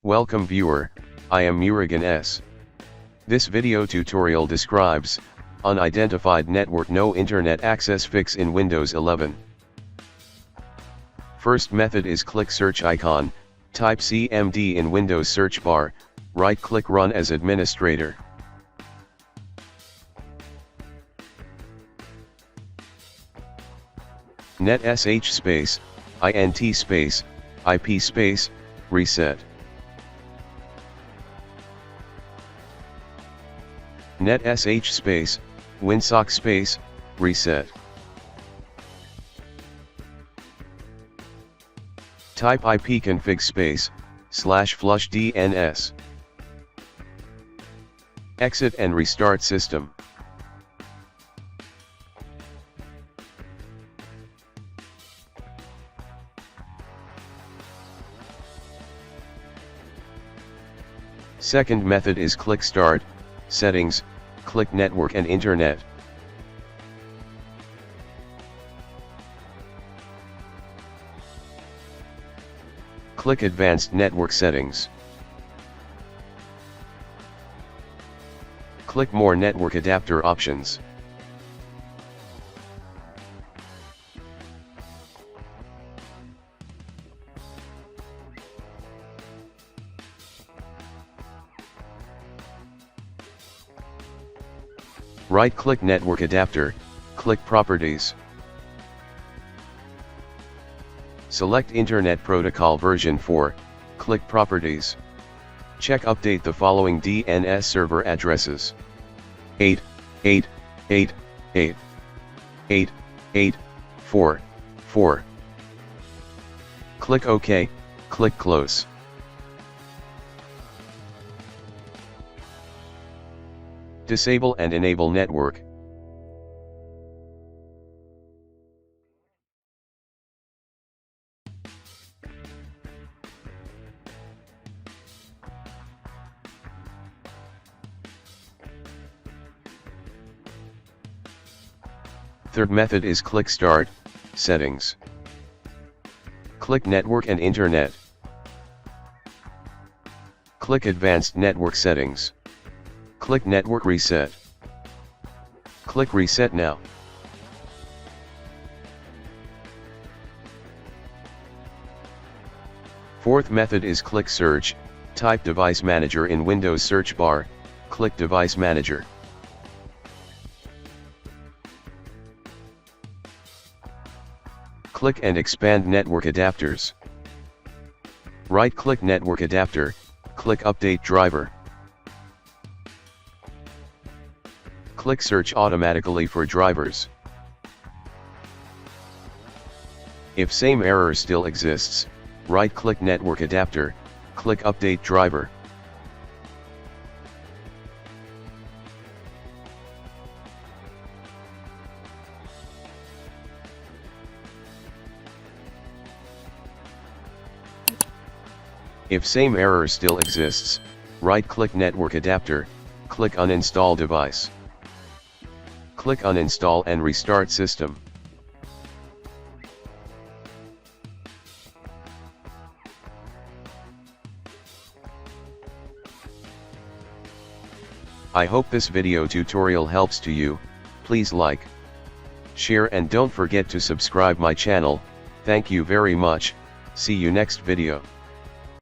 Welcome viewer, I am Murugan S. This video tutorial describes unidentified network no internet access fix in Windows 11. First method is click search icon, type CMD in Windows search bar, right click run as administrator. Net sh space, int space, IP space, reset. Net sh space, winsock space, reset. Type ipconfig space, /flush DNS. Exit and restart system. Second method is click Start, Settings, click Network and Internet. Click Advanced Network Settings. Click More Network Adapter Options. Right-click Network Adapter, click Properties. Select Internet Protocol version 4, click Properties. Check Update the following DNS server addresses: 8888, 8844. Click OK, click Close. Disable and enable network. Third method is click Start, Settings. Click Network and Internet. Click Advanced Network Settings. Click Network Reset. Click Reset now. Fourth method is click Search, type Device Manager in Windows search bar, click Device Manager. Click and expand Network Adapters. Right-click Network Adapter, click Update Driver. Click Search automatically for drivers. If same error still exists, right-click Network Adapter, click Update Driver. If same error still exists, right-click Network Adapter, click Uninstall Device. Click Uninstall and restart system. I hope this video tutorial helps to you. Please like, share and don't forget to subscribe my channel. Thank you very much. See you next video.